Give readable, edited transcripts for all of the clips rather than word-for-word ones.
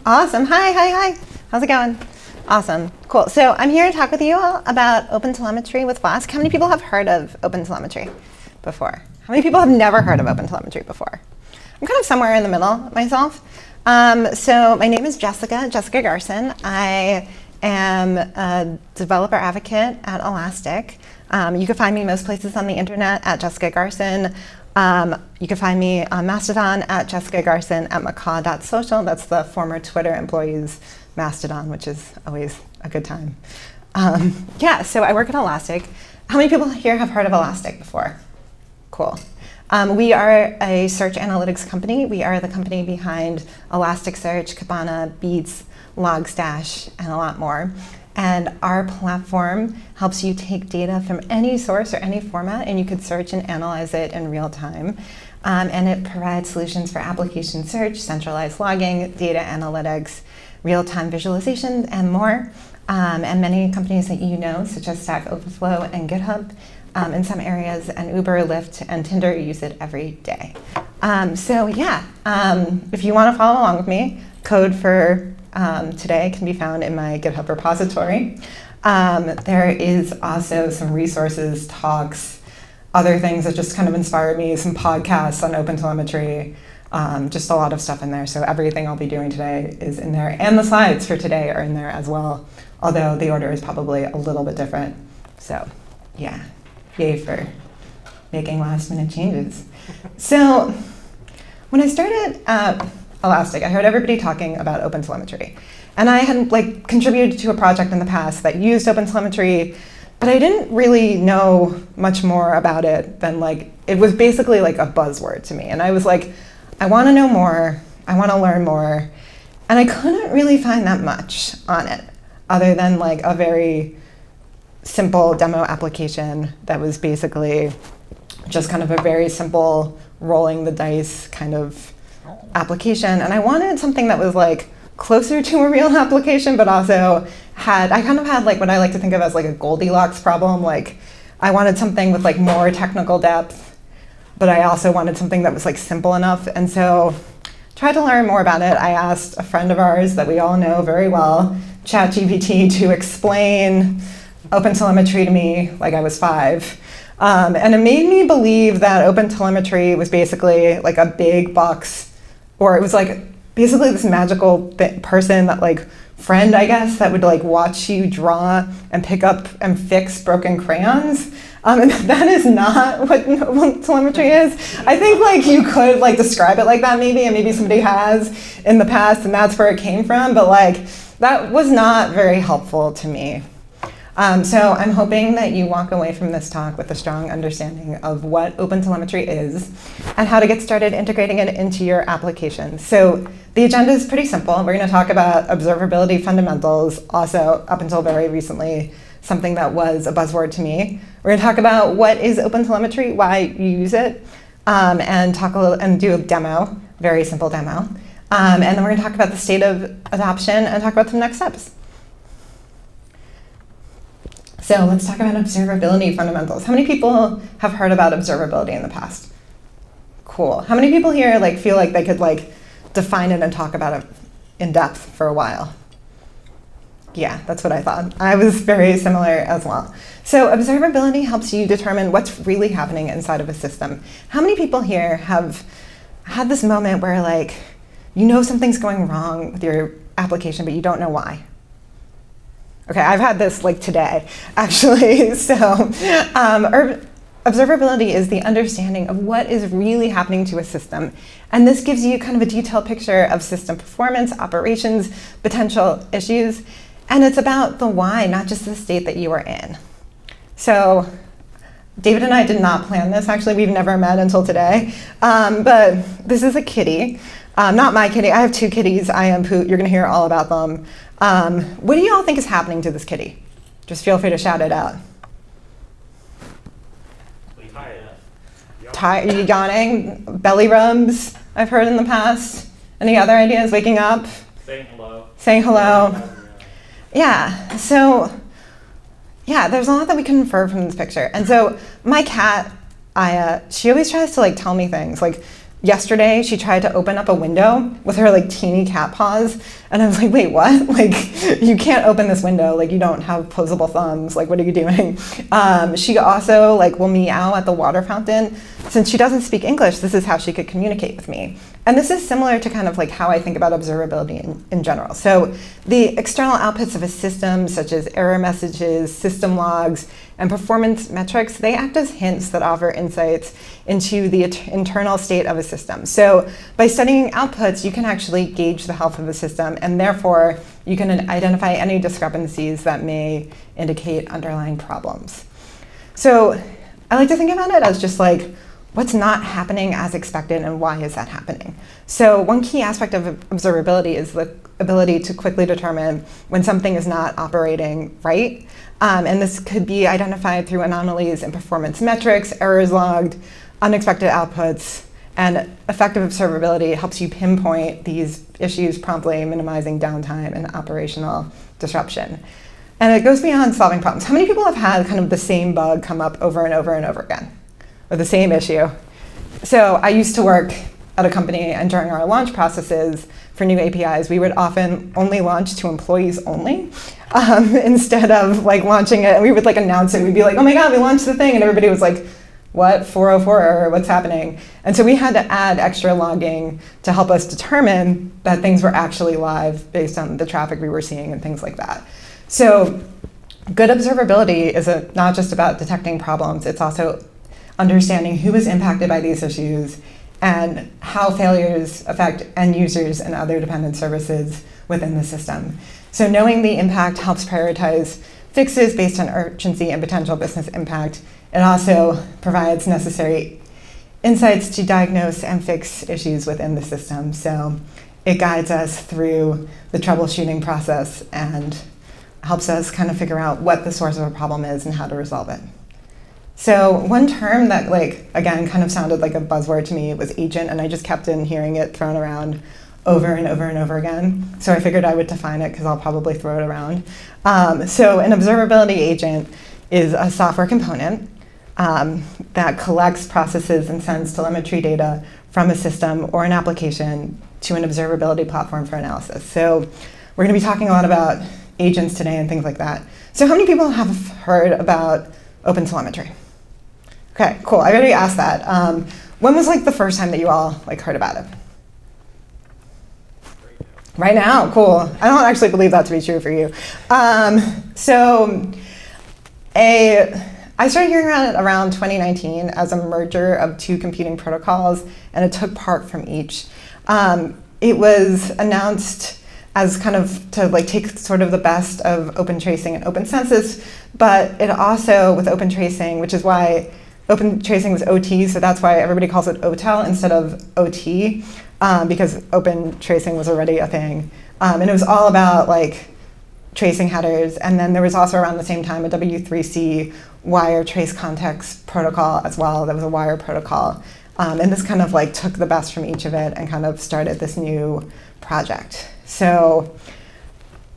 Awesome. Hi. How's it going? Awesome. Cool. So I'm here to talk with you all about OpenTelemetry with Flask. How many people have heard of OpenTelemetry before? How many people have never heard of OpenTelemetry before? I'm kind of somewhere in the middle myself. So my name is Jessica Garson. I am a developer advocate at Elastic. You can find me most places on the internet at Jessica Garson. You can find me on Mastodon at Jessica Garson at macaw.social. That's the former Twitter employees' Mastodon, which is always a good time. So I work at Elastic. How many people here have heard of Elastic before? Cool. We are a search analytics company. We are the company behind Elasticsearch, Kibana, Beats, Logstash, and a lot more. And our platform helps you take data from any source or any format, and you could search and analyze it in real time. And it provides solutions for application search, centralized logging, data analytics, real-time visualization, and more. And many companies that you know, such as Stack Overflow and GitHub, in some areas, and Uber, Lyft, and Tinder use it every day. If you want to follow along with me, code for today can be found in my GitHub repository. There is also some resources, talks, other things that just kind of inspired me, some podcasts on OpenTelemetry, just a lot of stuff in there. So everything I'll be doing today is in there, and the slides for today are in there as well, although the order is probably a little bit different. So yeah, yay for making last minute changes. So when I started Elastic, I heard everybody talking about OpenTelemetry. And I had contributed to a project in the past that used OpenTelemetry, but I didn't really know much more about it than it was basically a buzzword to me. And I was like, I want to know more, I want to learn more. And I couldn't really find that much on it, other than a very simple demo application that was basically just kind of a very simple rolling the dice kind of application. And I wanted something that was closer to a real application, but also I kind of had what I like to think of as a Goldilocks problem. I wanted something with more technical depth, but I also wanted something that was simple enough. And so tried to learn more about it. I asked a friend of ours that we all know very well, ChatGPT, to explain OpenTelemetry to me I was 5. And it made me believe that OpenTelemetry was basically a big box, or it was basically this magical person that friend, I guess, that would watch you draw and pick up and fix broken crayons. And that is not what OpenTelemetry is. I think you could describe it like that maybe, and maybe somebody has in the past, and that's where it came from. But that was not very helpful to me. So I'm hoping that you walk away from this talk with a strong understanding of what OpenTelemetry is and how to get started integrating it into your application. So the agenda is pretty simple. We're going to talk about observability fundamentals, also up until very recently, something that was a buzzword to me. We're going to talk about what is OpenTelemetry, why you use it, and talk a little and do a demo, very simple demo. And then we're going to talk about the state of adoption and talk about the next steps. So let's talk about observability fundamentals. How many people have heard about observability in the past? Cool. How many people here feel they could define it and talk about it in depth for a while? Yeah, that's what I thought. I was very similar as well. So observability helps you determine what's really happening inside of a system. How many people here have had this moment where you know something's going wrong with your application, but you don't know why? Okay, I've had this today, actually. So observability is the understanding of what is really happening to a system. And this gives you kind of a detailed picture of system performance, operations, potential issues. And it's about the why, not just the state that you are in. So David and I did not plan this, actually. We've never met until today. But this is a kitty. Not my kitty. I have 2 kitties. I am Poot. You're going to hear all about them. What do you all think is happening to this kitty? Just feel free to shout it out. Tired, yawning, belly rubs, I've heard in the past. Any other ideas? Waking up? Saying hello. Saying hello. Yeah, so there's a lot that we can infer from this picture. And so my cat, Aya, she always tries to tell me things. yesterday she tried to open up a window with her like teeny cat paws, and I was like, wait, what? Like, you can't open this window, like you don't have opposable thumbs, like what are you doing? She also like will meow at the water fountain. Since she doesn't speak English, this is how she could communicate with me. And this is similar to kind of like how I think about observability in general. So the external outputs of a system, such as error messages, system logs, and performance metrics, they act as hints that offer insights into the internal state of a system. So by studying outputs, you can actually gauge the health of a system, and therefore you can identify any discrepancies that may indicate underlying problems. So I like to think about it as just like, what's not happening as expected and why is that happening? So one key aspect of observability is the ability to quickly determine when something is not operating right. And this could be identified through anomalies in performance metrics, errors logged, unexpected outputs, and effective observability helps you pinpoint these issues promptly, minimizing downtime and operational disruption. And it goes beyond solving problems. How many people have had kind of the same bug come up over and over and over again? Or the same issue? So I used to work at a company, and during our launch processes for new APIs, we would often only launch to employees only, instead of like launching it, and we would like announce it. We'd be like, oh my God, we launched the thing, and everybody was like, what, 404 error, what's happening? And so we had to add extra logging to help us determine that things were actually live based on the traffic we were seeing and things like that. So good observability is not just about detecting problems, it's also understanding who is impacted by these issues and how failures affect end users and other dependent services within the system. So knowing the impact helps prioritize fixes based on urgency and potential business impact. It also provides necessary insights to diagnose and fix issues within the system. So it guides us through the troubleshooting process and helps us kind of figure out what the source of a problem is and how to resolve it. So one term that, like, again, kind of sounded like a buzzword to me was agent, and I just kept on hearing it thrown around over and over and over again. So I figured I would define it because I'll probably throw it around. So an observability agent is a software component that collects, processes, and sends telemetry data from a system or an application to an observability platform for analysis. So we're going to be talking a lot about agents today and things like that. So how many people have heard about OpenTelemetry? Okay, cool. I already asked that. When was like the first time that you all like heard about it? Right now, cool. I don't actually believe that to be true for you. I started hearing about it around 2019 as a merger of two competing protocols, and it took part from each. It was announced as kind of to like take sort of the best of open tracing and open census, but it also, with open tracing, which is why open tracing was OT, so that's why everybody calls it OTel instead of OT, because open tracing was already a thing. And it was all about like tracing headers, and then there was also around the same time a W3C wire trace context protocol as well. That was a wire protocol. And this kind of like took the best from each of it and kind of started this new project. So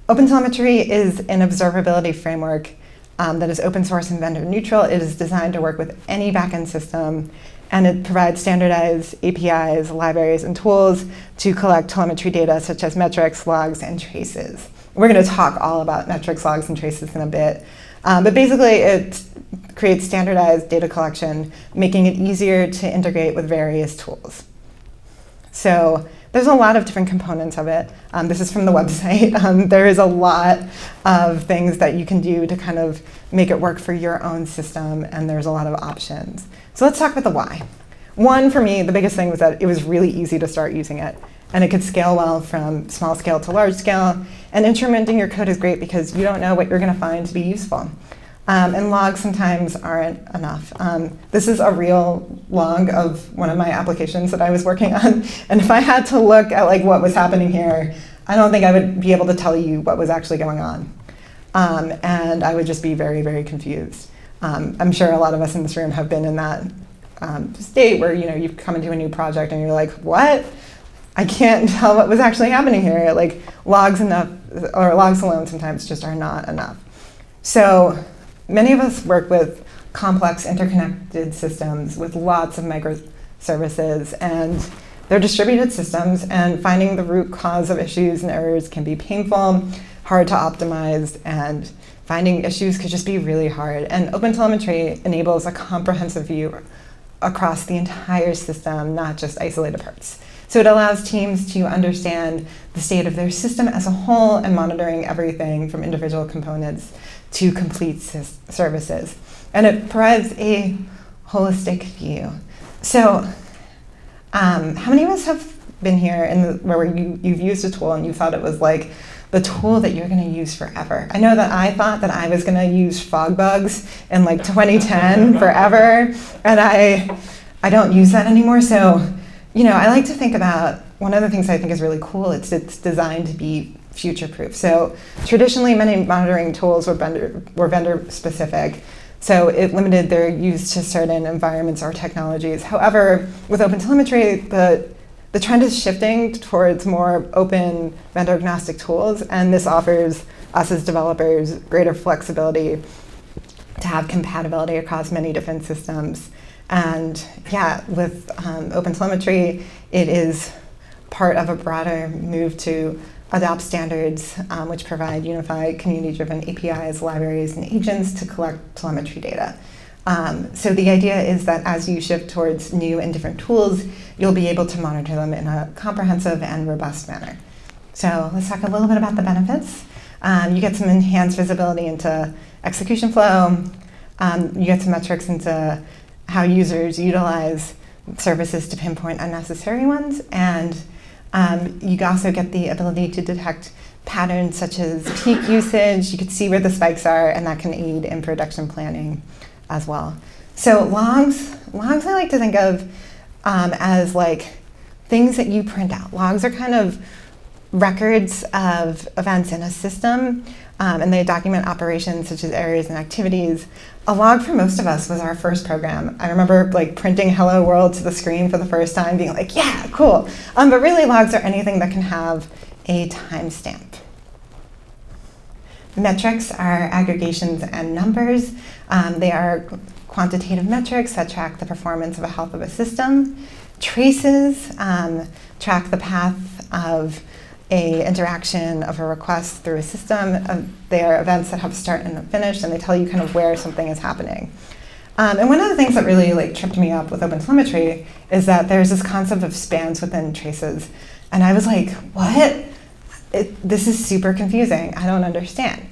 OpenTelemetry is an observability framework that is open source and vendor neutral. It is designed to work with any backend system, and it provides standardized APIs, libraries, and tools to collect telemetry data such as metrics, logs, and traces. We're going to talk all about metrics, logs, and traces in a bit. But basically, it creates standardized data collection, making it easier to integrate with various tools. So there's a lot of different components of it. This is from the website. There is a lot of things that you can do to kind of make it work for your own system, and there's a lot of options. So let's talk about the why. One, for me, the biggest thing was that it was really easy to start using it, and it could scale well from small scale to large scale. And instrumenting your code is great because you don't know what you're going to find to be useful. And logs sometimes aren't enough. This is a real log of one of my applications that I was working on. And if I had to look at like what was happening here, I don't think I would be able to tell you what was actually going on. And I would just be very, very confused. I'm sure a lot of us in this room have been in that state where you come into a new project and you're like, what? I can't tell what was actually happening here. Like logs alone sometimes just are not enough. So many of us work with complex interconnected systems with lots of services, and they're distributed systems, and finding the root cause of issues and errors can be painful, hard to optimize, and finding issues could just be really hard. And OpenTelemetry enables a comprehensive view across the entire system, not just isolated parts. So it allows teams to understand the state of their system as a whole and monitoring everything from individual components to complete services. And it provides a holistic view. So how many of us have been here where you've used a tool and you thought it was like the tool that you're going to use forever? I know that I thought that I was going to use fog bugs in like 2010 forever, and I don't use that anymore. So, you know, I like to think about one of the things I think is really cool. It's designed to be future-proof. So traditionally, many monitoring tools were vendor-specific. So it limited their use to certain environments or technologies. However, with OpenTelemetry, the trend is shifting towards more open vendor-agnostic tools, and this offers us as developers greater flexibility to have compatibility across many different systems. And yeah, with OpenTelemetry, it is part of a broader move to adopt standards which provide unified community-driven APIs, libraries, and agents to collect telemetry data. So the idea is that as you shift towards new and different tools, you'll be able to monitor them in a comprehensive and robust manner. So let's talk a little bit about the benefits. You get some enhanced visibility into execution flow. You get some metrics into how users utilize services to pinpoint unnecessary ones. And you also get the ability to detect patterns such as peak usage. You can see where the spikes are, and that can aid in production planning as well. So logs I like to think of as like things that you print out. Logs are kind of records of events in a system, and they document operations such as errors and activities. A log for most of us was our first program. I remember like printing Hello World to the screen for the first time, being like, yeah, cool. But really, logs are anything that can have a timestamp. Metrics are aggregations and numbers. They are quantitative metrics that track the performance of a health of a system. Traces track the path of a interaction of a request through a system. They are events that have a start and a finish, and they tell you kind of where something is happening. And one of the things that really like tripped me up with OpenTelemetry is that there's this concept of spans within traces. And I was like, what? This is super confusing. I don't understand.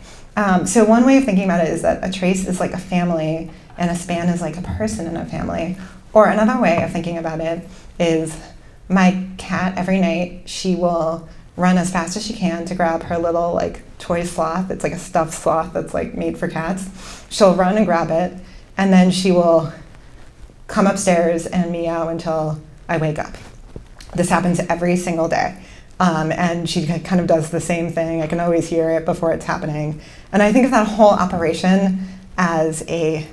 So one way of thinking about it is that a trace is like a family, and a span is like a person in a family. Or another way of thinking about it is my cat, every night, she will run as fast as she can to grab her little like toy sloth. It's like a stuffed sloth that's like made for cats. She'll run and grab it, and then she will come upstairs and meow until I wake up. This happens every single day. And she kind of does the same thing. I can always hear it before it's happening. And I think of that whole operation as a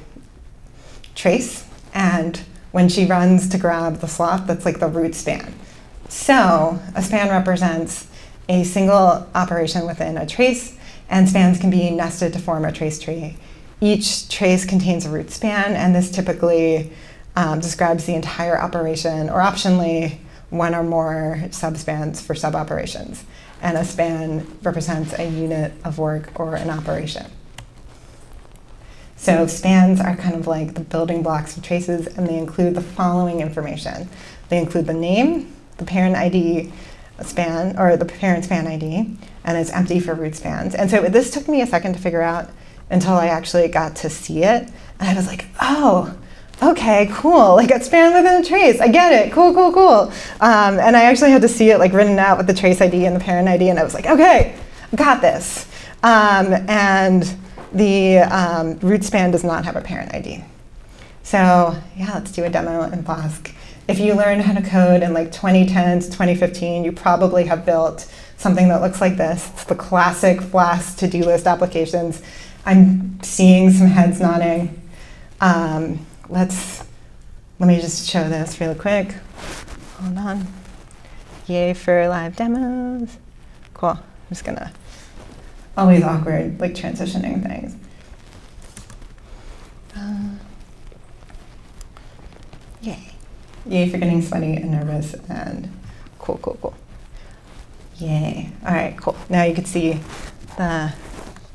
trace. And when she runs to grab the sloth, that's like the root span. So a span represents a single operation within a trace, and spans can be nested to form a trace tree. Each trace contains a root span, and this typically describes the entire operation, or optionally, one or more subspans for sub-operations. And a span represents a unit of work or an operation. So spans are kind of like the building blocks of traces, and they include the following information. They include the name, the parent ID span, or the parent span ID, and it's empty for root spans. And so this took me a second to figure out until I actually got to see it. And I was like, oh, okay, cool, like a span within a trace, I get it, cool, cool, cool. And I actually had to see it like written out with the trace ID and the parent ID, and I was like, okay, got this. And the root span does not have a parent ID. So yeah, let's do a demo in Flask. If you learned how to code in like 2010 to 2015, you probably have built something that looks like this. It's the classic Flask to-do list applications. I'm seeing some heads nodding. Let me just show this really quick. Hold on. Yay for live demos. Cool. I'm just gonna, always awkward, like transitioning things. Yay. Yay for getting sweaty and nervous, and cool, cool, cool. Yay. All right, cool. Now you can see my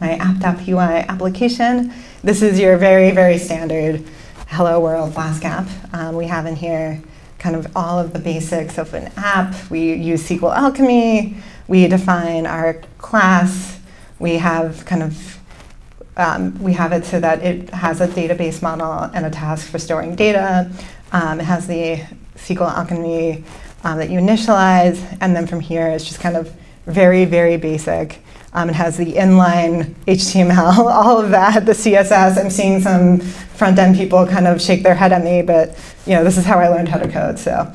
app.py application. This is your very, very standard Hello World Flask app. We have in here kind of all of the basics of an app. We use SQL Alchemy. We define our class. We have kind of we have it so that it has a database model and a task for storing data. It has the SQL Alchemy that you initialize, and then from here it's just kind of very, very basic. It has the inline HTML, all of that, the CSS. I'm seeing some front-end people kind of shake their head at me, but this is how I learned how to code. So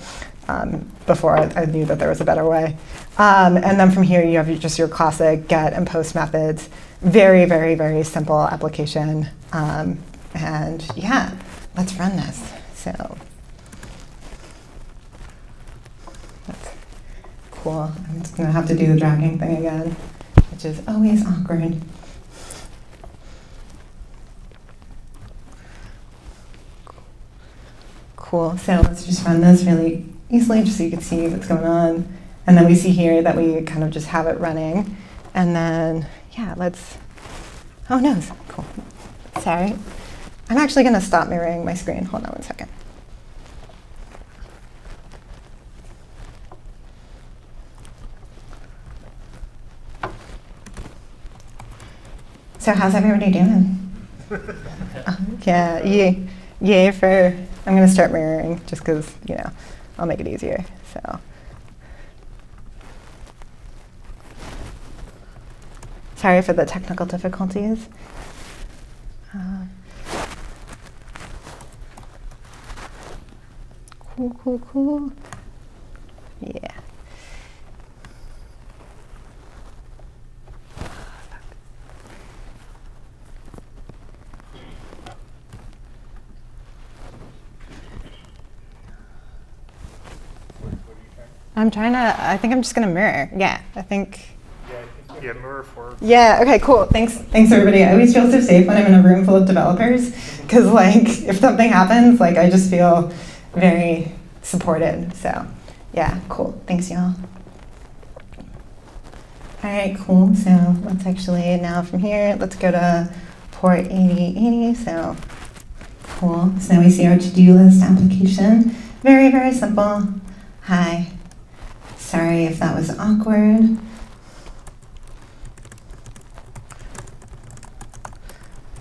before I knew that there was a better way. And then from here you have just your classic get and post methods. Very, very, very simple application. And yeah, let's run this. So that's cool. I'm just going to have to do the dragging thing again, which is always awkward. Cool. So let's just run this really easily just so you can see what's going on. And then we see here that we kind of just have it running. And then, yeah, oh no, cool. Sorry. I'm actually going to stop mirroring my screen. Hold on one second. So how's everybody doing? Yeah, yay for, I'm going to start mirroring just because, I'll make it easier. So. Sorry for the technical difficulties. Cool. Yeah. I think I'm just going to mirror. Yeah, I think. Yeah, mirror for. Yeah, okay, cool. Thanks everybody. I always feel so safe when I'm in a room full of developers because if something happens, I just feel very supported. So yeah, cool. Thanks, y'all. All right, cool. So let's actually now from here, let's go to port 8080. So cool. So now we see our to-do list application. Very, very simple. Hi. Sorry if that was awkward.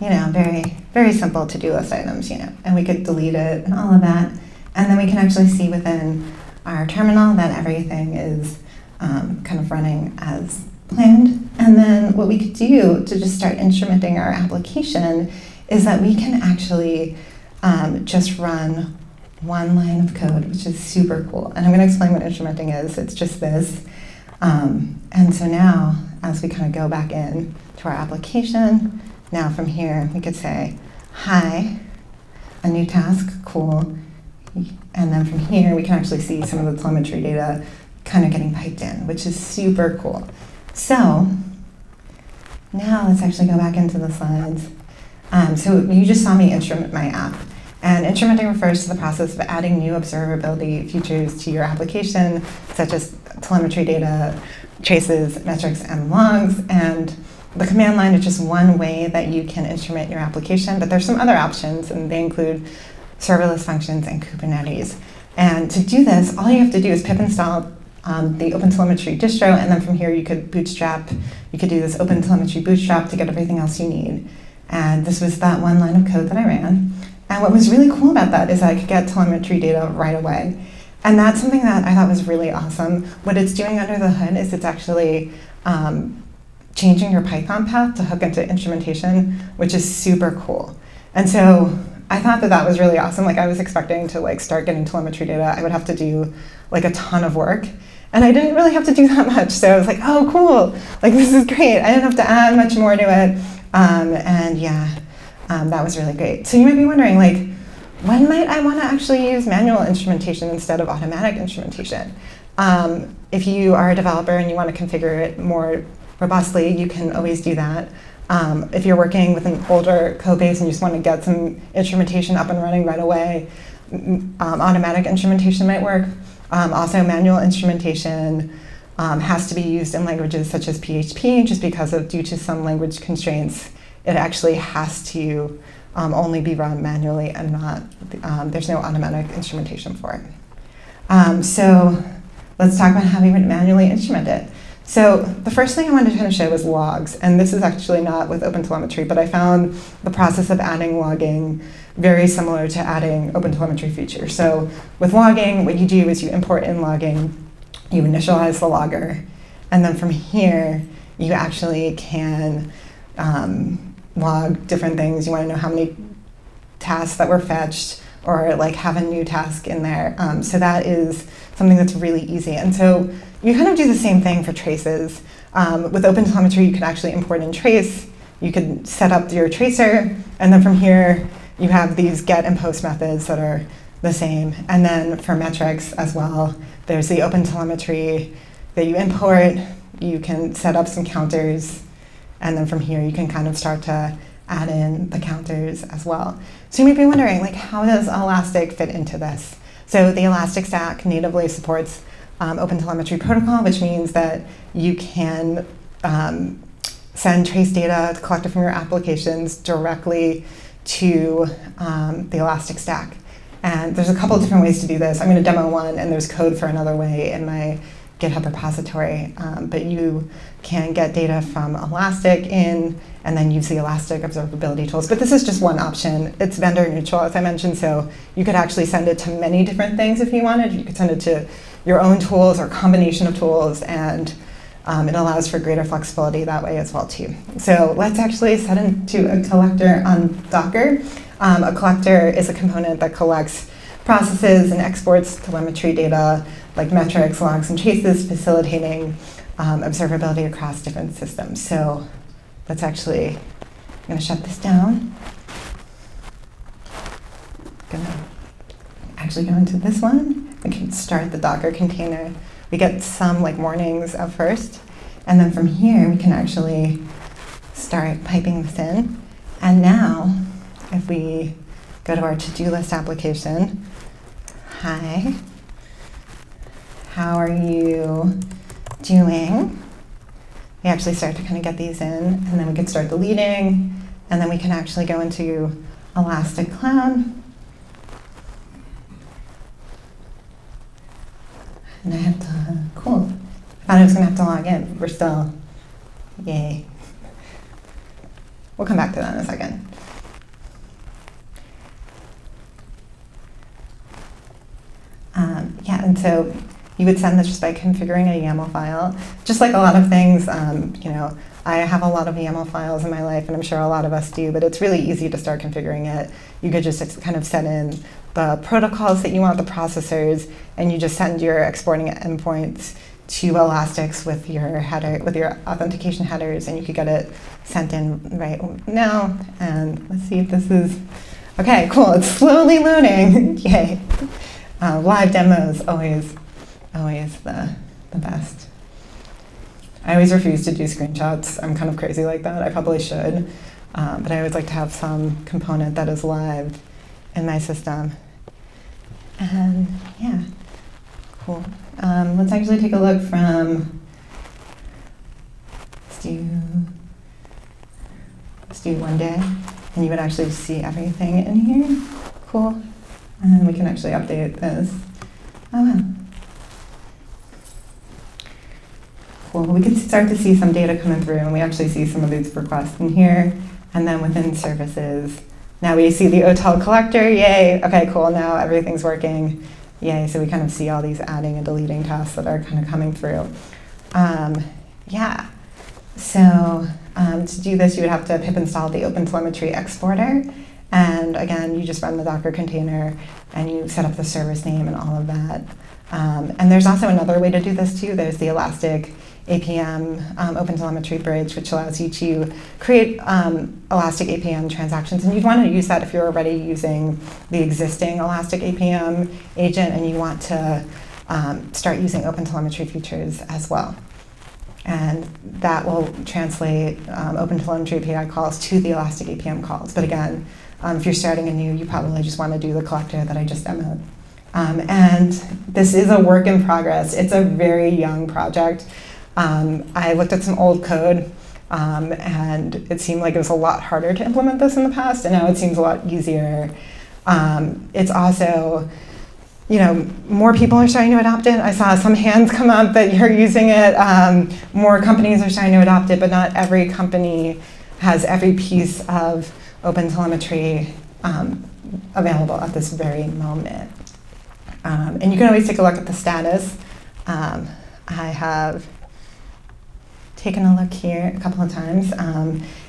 Very, very simple to-do list items, and we could delete it and all of that. And then we can actually see within our terminal that everything is kind of running as planned. And then what we could do to just start instrumenting our application is that we can actually just run one line of code, which is super cool. And I'm going to explain what instrumenting is. It's just this. And so now, as we kind of go back in to our application, now from here, we could say, hi, a new task, cool. And then from here, we can actually see some of the telemetry data kind of getting piped in, which is super cool. So now let's actually go back into the slides. So you just saw me instrument my app. And instrumenting refers to the process of adding new observability features to your application, such as telemetry data, traces, metrics, and logs. And the command line is just one way that you can instrument your application, but there's some other options, and they include serverless functions and Kubernetes. And to do this, all you have to do is pip install the OpenTelemetry distro, and then from here you could bootstrap. You could do this OpenTelemetry bootstrap to get everything else you need. And this was that one line of code that I ran. And what was really cool about that is I could get telemetry data right away. And that's something that I thought was really awesome. What it's doing under the hood is it's actually changing your Python path to hook into instrumentation, which is super cool. And so I thought that was really awesome. I was expecting to start getting telemetry data. I would have to do a ton of work. And I didn't really have to do that much. So I was like, oh, cool. This is great. I didn't have to add much more to it. And yeah, that was really great. So you might be wondering, when might I want to actually use manual instrumentation instead of automatic instrumentation? If you are a developer and you want to configure it more robustly, you can always do that. If you're working with an older code base and you just want to get some instrumentation up and running right away, automatic instrumentation might work. Also, manual instrumentation has to be used in languages such as PHP, just because of due to some language constraints, it actually has to only be run manually and not, there's no automatic instrumentation for it. So let's talk about how we would manually instrument it. So the first thing I wanted to kind of show was logs, and this is actually not with OpenTelemetry, but I found the process of adding logging very similar to adding OpenTelemetry features. So with logging, what you do is you import in logging, you initialize the logger, and then from here, you actually can log different things. You want to know how many tasks that were fetched, or like have a new task in there. So that is something that's really easy. And so you kind of do the same thing for traces. With OpenTelemetry, you can actually import in trace. You could set up your tracer, and then from here, you have these get and post methods that are the same. And then for metrics as well, there's the OpenTelemetry that you import. You can set up some counters, and then from here, you can kind of start to add in the counters as well. So you might be wondering, like, how does Elastic fit into this? So the Elastic Stack natively supports OpenTelemetry protocol, which means that you can send trace data collected from your applications directly to the Elastic Stack. And there's a couple of different ways to do this. I'm going to demo one, and there's code for another way in my GitHub repository. But you can get data from Elastic in, and then use the Elastic observability tools. But this is just one option. It's vendor neutral, as I mentioned, so you could actually send it to many different things if you wanted. You could send it to your own tools or combination of tools, and it allows for greater flexibility that way as well too. So let's actually set into a collector on Docker. A collector is a component that collects, processes, and exports telemetry data like metrics, logs, and traces, facilitating observability across different systems. So let's actually, I'm going to shut this down. Going to actually go into this one. We can start the Docker container. We get some like warnings at first, and then from here we can actually start piping this in. And now, if we go to our to-do list application, hi, how are you doing? We actually start to kind of get these in, and then we can start deleting, and then we can actually go into Elastic Cloud. And I have to, cool. I thought I was going to have to log in. We're still, yay. We'll come back to that in a second. Yeah, and so you would send this just by configuring a YAML file. Just like a lot of things, you know, I have a lot of YAML files in my life, and I'm sure a lot of us do, but it's really easy to start configuring it. You could just kind of set in the protocols that you want, the processors, and you just send your exporting endpoints to Elastics with your header, with your authentication headers, and you could get it sent in right now. And let's see if this is, okay, cool, it's slowly loading, yay. Live demos, always the best. I always refuse to do screenshots. I'm kind of crazy like that. I probably should, but I always like to have some component that is live in my system. And yeah, cool. Let's actually take a look from, let's do one day, and you would actually see everything in here. Cool. And we can actually update this. Oh wow. Cool. We can start to see some data coming through, and we actually see some of these requests in here. And then within services, now we see the OTel collector, yay. Okay, cool, now everything's working. Yay, so we kind of see all these adding and deleting tasks that are kind of coming through. Yeah, so to do this, you would have to pip install the OpenTelemetry exporter. And again, you just run the Docker container, and you set up the service name and all of that. And there's also another way to do this too. There's the Elastic APM OpenTelemetry bridge, which allows you to create Elastic APM transactions. And you'd want to use that if you're already using the existing Elastic APM agent and you want to start using OpenTelemetry features as well. And that will translate OpenTelemetry API calls to the Elastic APM calls. But again, If you're starting anew, you probably just want to do the collector that I just demoed. And this is a work in progress. It's a very young project. I looked at some old code, and it seemed like it was a lot harder to implement this in the past, and now it seems a lot easier. It's also, more people are starting to adopt it. I saw some hands come up that you're using it. More companies are starting to adopt it, but not every company has every piece of OpenTelemetry available at this very moment. And you can always take a look at the status. I have taken a look here a couple of times.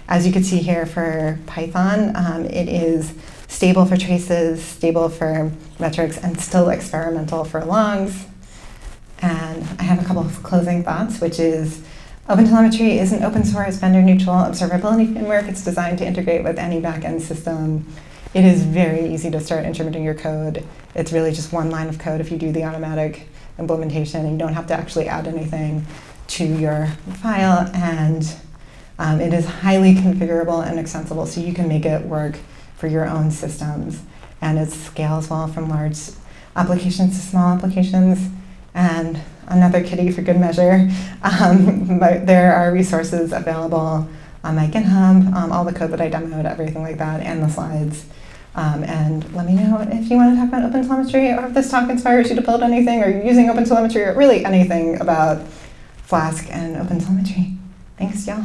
As you can see here for Python, it is stable for traces, stable for metrics, and still experimental for longs. And I have a couple of closing thoughts, which is OpenTelemetry is an open source, vendor neutral observability framework. It's designed to integrate with any backend system. It is very easy to start interpreting your code. It's really just one line of code if you do the automatic implementation, and you don't have to actually add anything to your file. And it is highly configurable and extensible, so you can make it work for your own systems. And it scales well from large applications to small applications. And another kitty for good measure, but there are resources available on my GitHub, all the code that I demoed, everything like that, and the slides. And let me know if you want to talk about OpenTelemetry, or if this talk inspires you to build anything, or you're using OpenTelemetry, or really anything about Flask and OpenTelemetry. Thanks, y'all.